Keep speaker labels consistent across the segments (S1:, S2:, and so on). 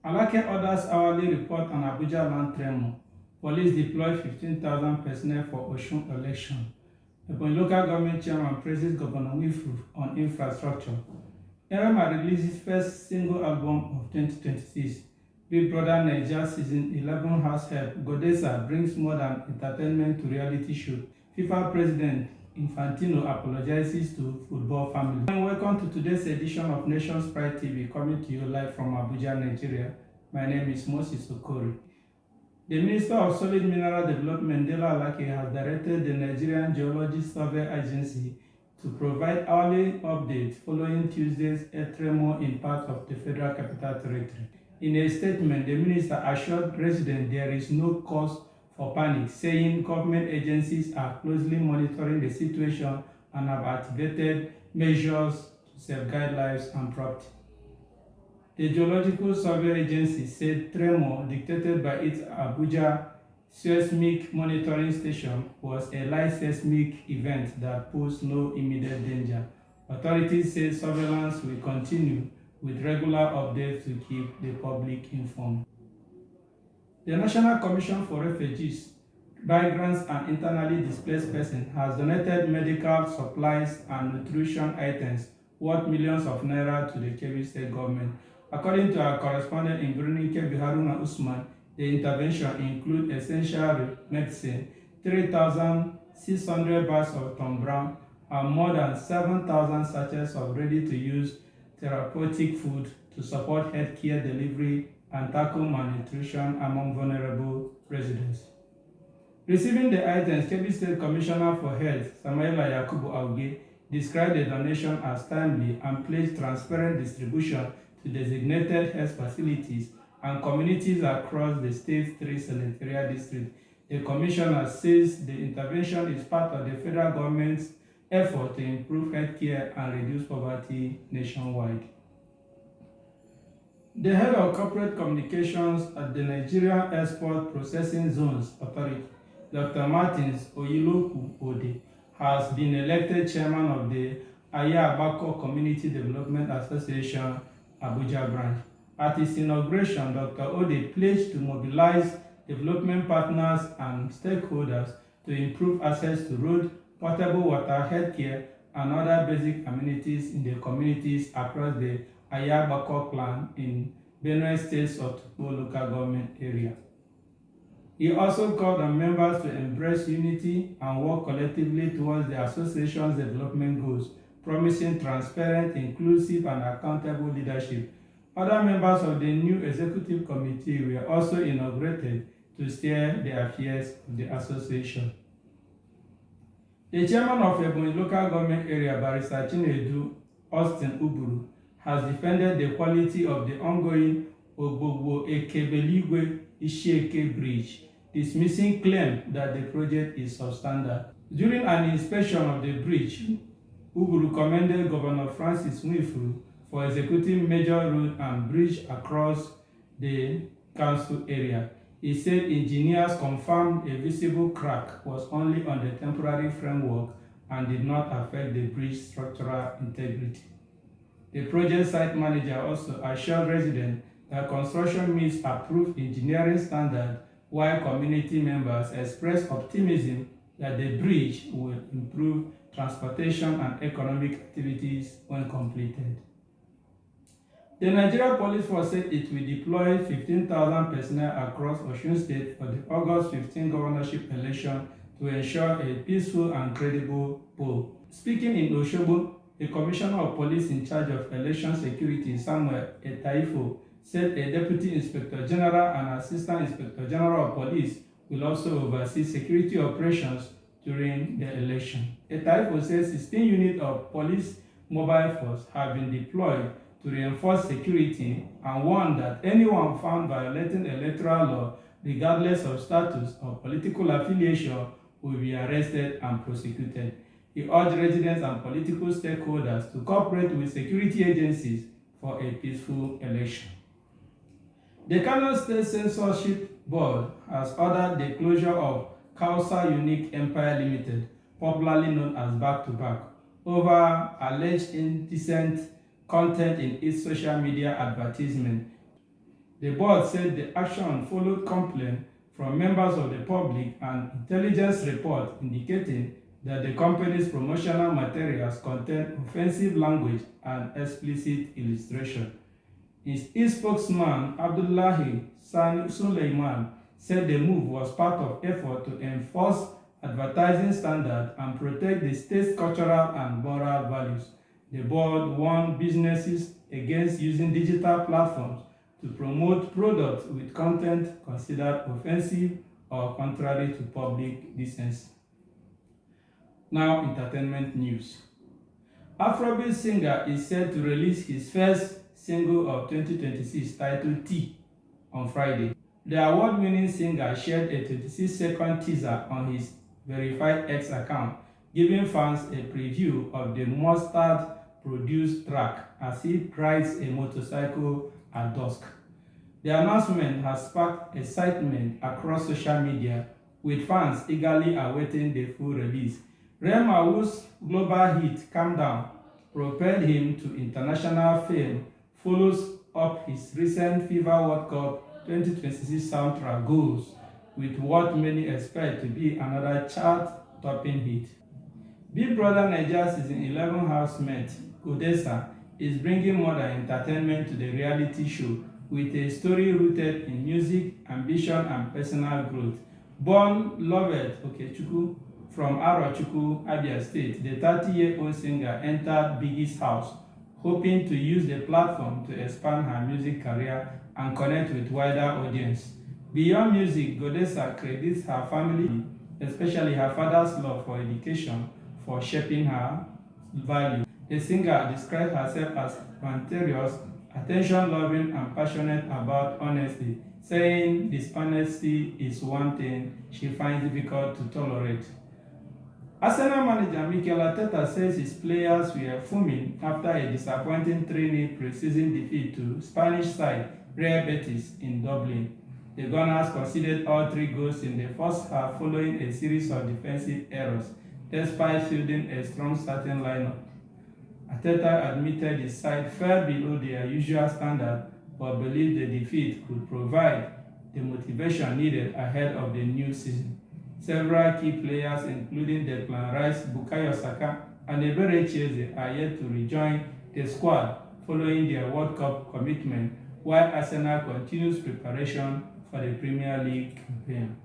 S1: Alake orders hourly report on Abuja land tremor. Police deploy 15,000 personnel for Osun election. Ebonyi local government chairman praises Governor Nwifuru on infrastructure. Erema releases first single album of 2026. Big Brother Naija Season 11 house help. Godesa brings modern entertainment to reality show. FIFA President Infantino apologizes to football family. And welcome to today's edition of NATIONSPRIDE TV, coming to you live from Abuja, Nigeria. My name is Moses Okorie. The Minister of Solid Mineral Development, Dela Alake, has directed the Nigerian Geological Survey Agency to provide hourly updates following Tuesday's earth tremor in parts of the Federal Capital Territory. In a statement, the minister assured residents there is no cause for panic, saying government agencies are closely monitoring the situation and have activated measures to safeguard lives and property. The Geological Survey Agency said tremor dictated by its Abuja Seismic Monitoring Station was a light seismic event that posed no immediate danger. Authorities say surveillance will continue with regular updates to keep the public informed. The National Commission for Refugees, Migrants and Internally Displaced Persons has donated medical supplies and nutrition items worth millions of naira to the Kebbi State government. According to our correspondent in Birnin Kebbi, Haruna Usman, the intervention includes essential medicine, 3,600 bags of Tom Brown, and more than 7,000 sachets of ready-to-use therapeutic food to support healthcare delivery and tackle malnutrition among vulnerable residents. Receiving the items, Kebbi State Commissioner for Health, Samaila Yakubu Auge, described the donation as timely and pledged transparent distribution to designated health facilities and communities across the state's 3 senatorial districts. The commissioner says the intervention is part of the federal government's effort to improve healthcare and reduce poverty nationwide. The head of corporate communications at the Nigerian Export Processing Zones Authority, Dr. Martins Oyiloku Ode, has been elected chairman of the Ayabako Community Development Association Abuja branch. At his inauguration, Dr. Ode pledged to mobilize development partners and stakeholders to improve access to road, potable water, healthcare, and other basic amenities in the communities across the Ayabako clan in Benue State's Otukpo local government area. He also called on members to embrace unity and work collectively towards the association's development goals, promising transparent, inclusive, and accountable leadership. Other members of the new executive committee were also inaugurated to steer the affairs of the association. The chairman of Ebonyi local government area, Barrister Chinedu Austin Uburu, has defended the quality of the ongoing Ogbogbo Ekebeligwe Ishieke Bridge, dismissing claim that the project is substandard. During an inspection of the bridge, Uburu commended Governor Francis Nwifuru for executing major road and bridge across the council area. He said engineers confirmed a visible crack was only on the temporary framework and did not affect the bridge structural integrity. The project site manager also assured residents that construction meets approved engineering standards, while community members expressed optimism that the bridge will improve transportation and economic activities when completed. The Nigeria Police Force said it will deploy 15,000 personnel across Osun State for the August 15 governorship election to ensure a peaceful and credible poll. Speaking in Osogbo, the Commissioner of Police in charge of election security, Samuel Etaifo, said a Deputy Inspector General and Assistant Inspector General of Police will also oversee security operations during the election. Etaifo says 16 units of police mobile force have been deployed to reinforce security and warned that anyone found violating electoral law, regardless of status or political affiliation, will be arrested and prosecuted. He urged residents and political stakeholders to cooperate with security agencies for a peaceful election. The Kano State Censorship Board has ordered the closure of Kausa Unique Empire Limited, popularly known as Back to Back, over alleged indecent content in its social media advertisement. The board said the action followed complaints from members of the public and intelligence report indicating that the company's promotional materials contain offensive language and explicit illustration. Its spokesman, Abdullahi Suleiman, said the move was part of effort to enforce advertising standards and protect the state's cultural and moral values. The board warned businesses against using digital platforms to promote products with content considered offensive or contrary to public decency. Now, entertainment news. Afrobeat singer is set to release his first single of 2026 titled T on Friday. The award-winning singer shared a 26-second teaser on his verified X account, giving fans a preview of the Mustard-produced track as he rides a motorcycle at dusk. The announcement has sparked excitement across social media, with fans eagerly awaiting the full release. Rema, whose global hit Calm Down propelled him to international fame, follows up his recent FIFA World Cup 2026 soundtrack goals with what many expect to be another chart-topping hit. Big Brother Naija Season 11 housemate Odessa is bringing modern entertainment to the reality show with a story rooted in music, ambition, and personal growth. Born Lovett Okechukwu from Arochukwu, Abia State, the 30-year-old singer entered Biggie's house, hoping to use the platform to expand her music career and connect with wider audience. Beyond music, Godessa credits her family, especially her father's love for education, for shaping her value. The singer described herself as spontaneous, attention-loving, and passionate about honesty, saying dishonesty is one thing she finds difficult to tolerate. Arsenal manager Mikel Arteta says his players were fuming after a disappointing 3-0 pre-season defeat to Spanish side Real Betis in Dublin. The Gunners conceded all 3 goals in the first half following a series of defensive errors, despite fielding a strong starting lineup. Arteta admitted his side fell below their usual standard, but believed the defeat could provide the motivation needed ahead of the new season. Several key players, including Declan Rice, Bukayo Saka, and Eberechi, are yet to rejoin the squad following their World Cup commitment, while Arsenal continues preparation for the Premier League campaign.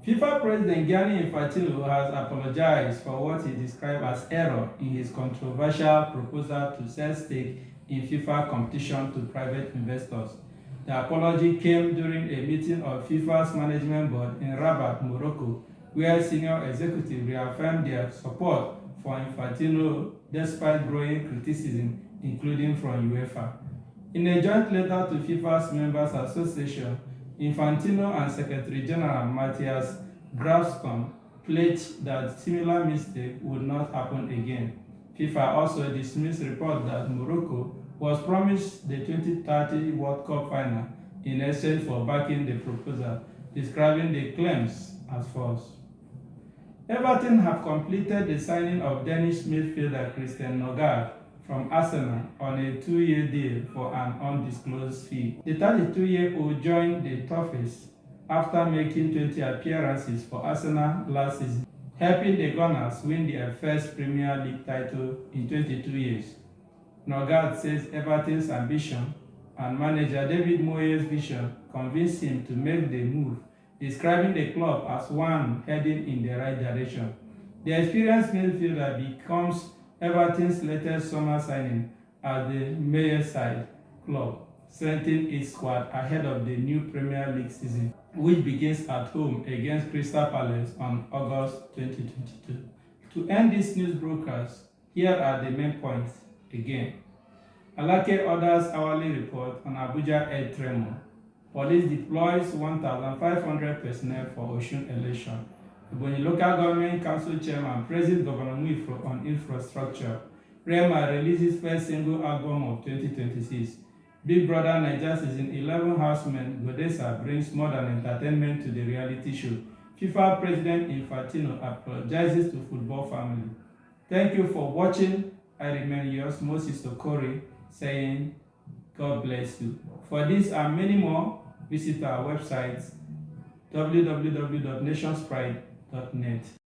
S1: FIFA President Gianni Infantino has apologized for what he described as error in his controversial proposal to sell stake in FIFA competition to private investors. The apology came during a meeting of FIFA's management board in Rabat, Morocco, where senior executives reaffirmed their support for Infantino despite growing criticism, including from UEFA. In a joint letter to FIFA's Members Association, Infantino and Secretary General Matthias Grafscom pledged that similar mistake would not happen again. FIFA also dismissed reports that Morocco was promised the 2030 World Cup final in exchange for backing the proposal, describing the claims as false. Everton have completed the signing of Danish midfielder Christian Nørgaard from Arsenal on a 2-year deal for an undisclosed fee. The 32-year-old joined the Toffees after making 20 appearances for Arsenal last season, helping the Gunners win their first Premier League title in 22 years. Nørgaard says Everton's ambition and manager David Moyes' vision convinced him to make the move, describing the club as one heading in the right direction. The experienced midfielder becomes Everton's latest summer signing at the Merseyside club, strengthening its squad ahead of the new Premier League season, which begins at home against Crystal Palace on August 2022. To end this news broadcast, here are the main points again. Alake orders hourly report on Abuja air tremor. Police deploys 1,500 personnel for Osun election. Ebonyi Local Government Council Chairman praises Governor Nwifuru on infrastructure. Rema releases first single album of 2026. Big Brother Naija Season 11 houseman Godessa brings modern entertainment to the reality show. FIFA President Infantino apologizes to football family. Thank you for watching. I remain yours, Moses Okorie, saying God bless you. For this and many more, visit our website www.nationspride.net.